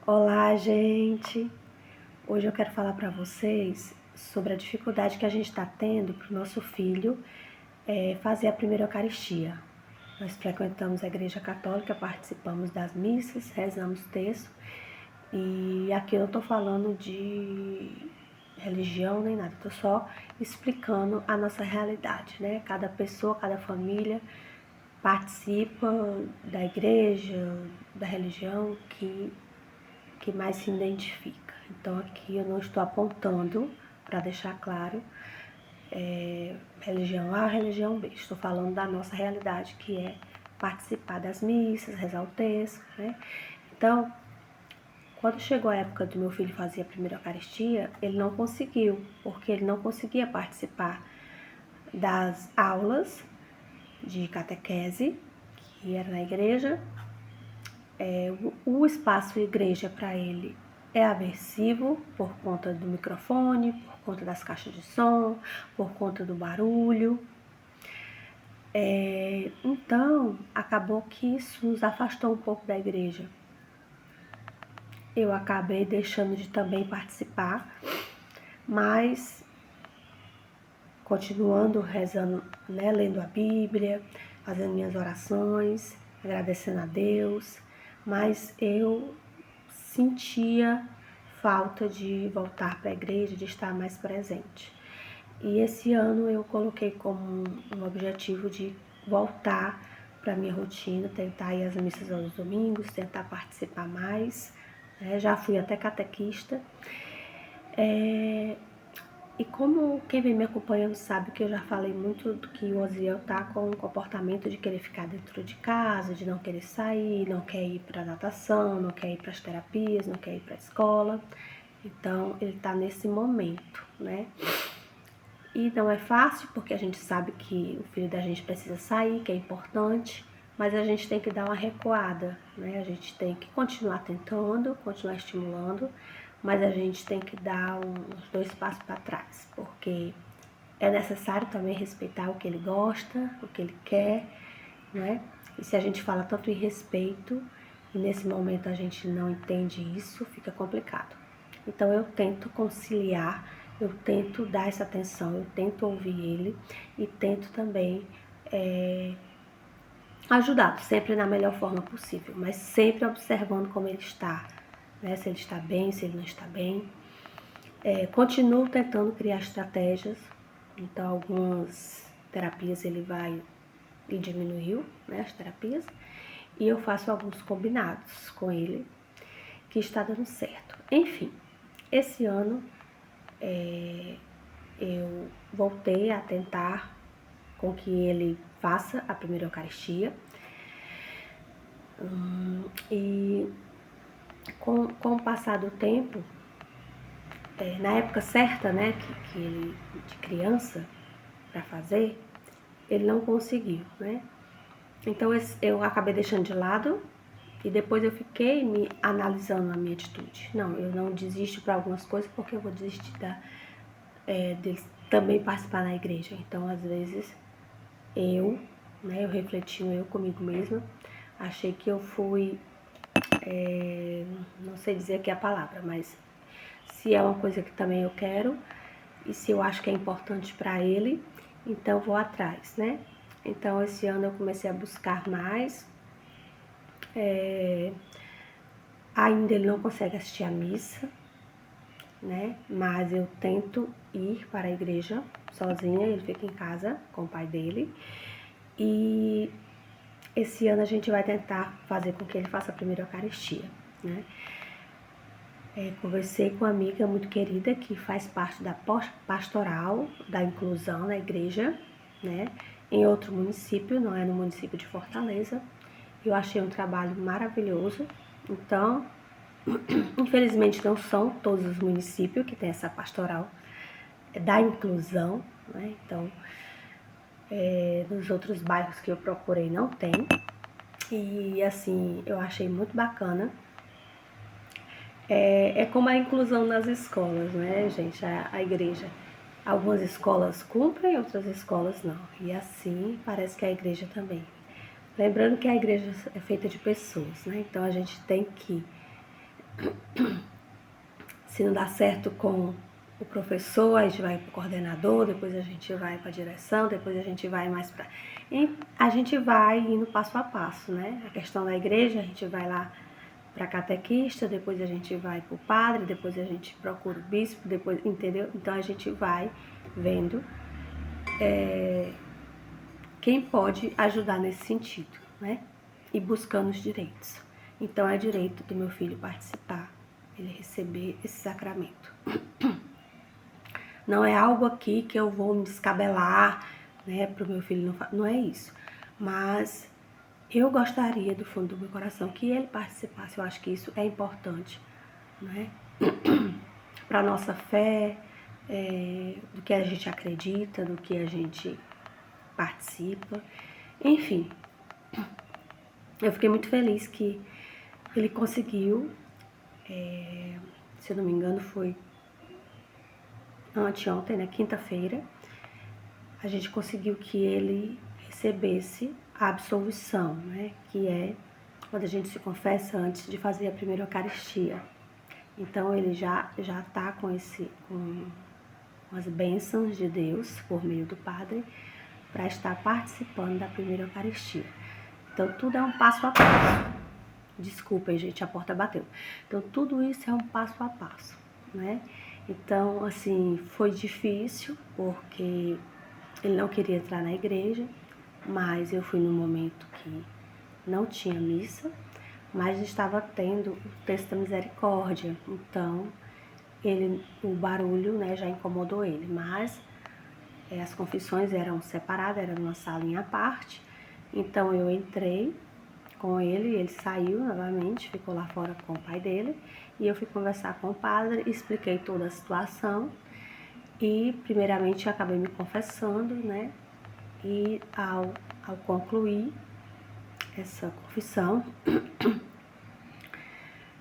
Olá, gente! Hoje eu quero falar para vocês sobre a dificuldade que a gente está tendo para o nosso filho fazer a primeira Eucaristia. Nós frequentamos a Igreja Católica, participamos das missas, rezamos texto e aqui eu não estou falando de religião nem nada, estou só explicando a nossa realidade, né? Cada pessoa, cada família participa da igreja, da religião que mais se identifica. Então aqui eu não estou apontando, para deixar claro, religião A, religião B. Estou falando da nossa realidade, que é participar das missas, rezar o texto, né? Então, quando chegou a época do meu filho fazer a primeira Eucaristia, ele não conseguiu, porque ele não conseguia participar das aulas de catequese, que era na igreja. O espaço igreja para ele é aversivo por conta do microfone, por conta das caixas de som, por conta do barulho. Então, acabou que isso nos afastou um pouco da igreja. Eu acabei deixando de também participar, mas continuando rezando, né, lendo a Bíblia, fazendo minhas orações, agradecendo a Deus, mas eu sentia falta de voltar para a igreja, de estar mais presente. E esse ano eu coloquei como um objetivo de voltar para a minha rotina, tentar ir às missas aos domingos, tentar participar mais, né? Já fui até catequista. E como quem vem me acompanhando sabe que eu já falei muito do que o Osiel tá com o comportamento de querer ficar dentro de casa, de não querer sair, não quer ir para natação, não quer ir para as terapias, não quer ir para a escola. Então ele tá nesse momento, né? E não é fácil porque a gente sabe que o filho da gente precisa sair, que é importante, mas a gente tem que dar uma recuada, né? A gente tem que continuar tentando, continuar estimulando, mas a gente tem que dar uns 2 passos para trás, porque é necessário também respeitar o que ele gosta, o que ele quer, né? E se a gente fala tanto em respeito e nesse momento a gente não entende isso, fica complicado. Então eu tento conciliar, eu tento dar essa atenção, eu tento ouvir ele e tento também ajudá-lo, sempre na melhor forma possível, mas sempre observando como ele está, né? Se ele está bem, se ele não está bem. Continuo tentando criar estratégias, então algumas terapias ele diminuiu, né, as terapias, e eu faço alguns combinados com ele, que está dando certo. Enfim, esse ano eu voltei a tentar com que ele faça a primeira Eucaristia, e com o passar do tempo, na época certa, né, que ele, de criança, para fazer, ele não conseguiu, né? Então eu acabei deixando de lado e depois eu fiquei me analisando a minha atitude. Não, eu não desisto para algumas coisas porque eu vou desistir de também participar na igreja. Então, às vezes, eu refletindo eu comigo mesma, achei que eu fui, não sei dizer aqui a palavra, mas se é uma coisa que também eu quero e se eu acho que é importante para ele, então vou atrás, né? Então esse ano eu comecei a buscar mais. Ainda ele não consegue assistir a missa, né? Mas eu tento ir para a igreja sozinha, ele fica em casa com o pai dele. E esse ano a gente vai tentar fazer com que ele faça a primeira Eucaristia, né? Conversei com uma amiga muito querida que faz parte da pastoral da inclusão na igreja, né? Em outro município, não é no município de Fortaleza. Eu achei um trabalho maravilhoso. Então, infelizmente não são todos os municípios que tem essa pastoral da inclusão, né? Então, nos outros bairros que eu procurei não tem. E assim, eu achei muito bacana. É como a inclusão nas escolas, né, gente? A igreja. Algumas escolas cumprem, outras escolas não. E assim parece que a igreja também. Lembrando que a igreja é feita de pessoas, né? Então a gente tem que Se não dá certo com o professor, a gente vai para o coordenador, depois a gente vai para a direção, depois a gente vai mais para... A gente vai indo passo a passo, né? A questão da igreja, a gente vai lá para catequista, depois a gente vai para o padre, depois a gente procura o bispo, depois, entendeu? Então a gente vai vendo quem pode ajudar nesse sentido, né? E buscando os direitos. Então é direito do meu filho participar, ele receber esse sacramento. Não é algo aqui que eu vou me descabelar, né, para o meu filho não é isso. Mas eu gostaria do fundo do meu coração que ele participasse. Eu acho que isso é importante, né? Para nossa fé, do que a gente acredita, do que a gente participa, enfim. Eu fiquei muito feliz que ele conseguiu, se eu não me engano foi anteontem, né, quinta-feira, a gente conseguiu que ele recebesse a absolvição, né, que é quando a gente se confessa antes de fazer a primeira Eucaristia. Então ele já está com as bênçãos de Deus por meio do Padre para estar participando da primeira Eucaristia. Então tudo é um passo a passo. Desculpem, gente, a porta bateu. Então tudo isso é um passo a passo, né? Então, assim, foi difícil porque ele não queria entrar na igreja, mas eu fui num momento que não tinha missa, mas estava tendo o texto da misericórdia. Então, o barulho, né, já incomodou ele, mas as confissões eram separadas, era numa salinha à parte. Então eu entrei com ele saiu novamente, ficou lá fora com o pai dele, e eu fui conversar com o padre, expliquei toda a situação, e primeiramente eu acabei me confessando, né, e ao concluir essa confissão,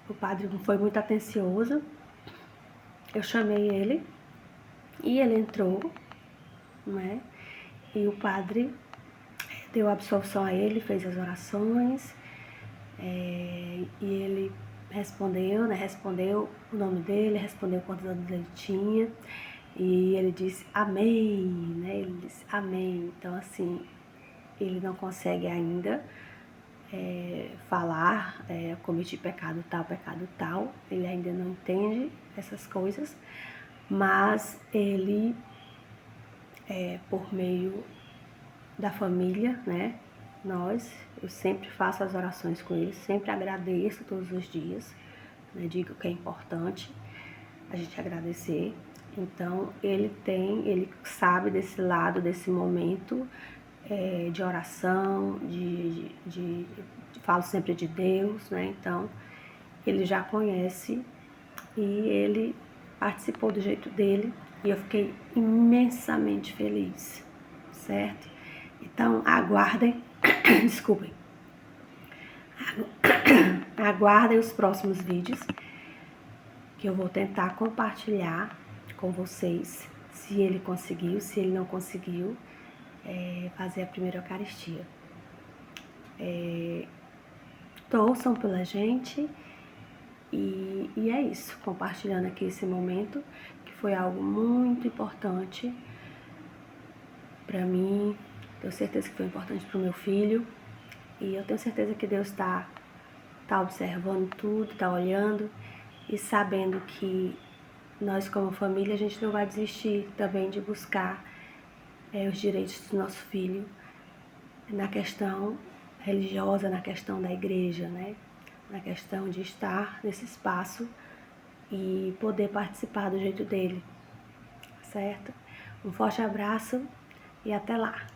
o padre foi muito atencioso, eu chamei ele, e ele entrou, né, e o padre deu a absolvição a ele, fez as orações, e ele respondeu, né, respondeu o nome dele, respondeu quantos anos ele tinha, e ele disse amém, né, ele disse amém. Então, assim, ele não consegue ainda falar, cometi pecado tal, ele ainda não entende essas coisas, mas ele, por meio da família, né, eu sempre faço as orações com ele, sempre agradeço todos os dias, né, digo que é importante a gente agradecer. Então, ele sabe desse lado, desse momento de oração, falo sempre de Deus, né, então ele já conhece e ele participou do jeito dele e eu fiquei imensamente feliz, certo? Então, aguardem, desculpem, aguardem os próximos vídeos que eu vou tentar compartilhar com vocês, se ele conseguiu, se ele não conseguiu fazer a primeira Eucaristia. Torçam pela gente e é isso, compartilhando aqui esse momento, que foi algo muito importante para mim, tenho certeza que foi importante para o meu filho, e eu tenho certeza que Deus está observando tudo, está olhando e sabendo que nós como família, a gente não vai desistir também de buscar os direitos do nosso filho na questão religiosa, na questão da igreja, né? Na questão de estar nesse espaço e poder participar do jeito dele, certo? Um forte abraço e até lá!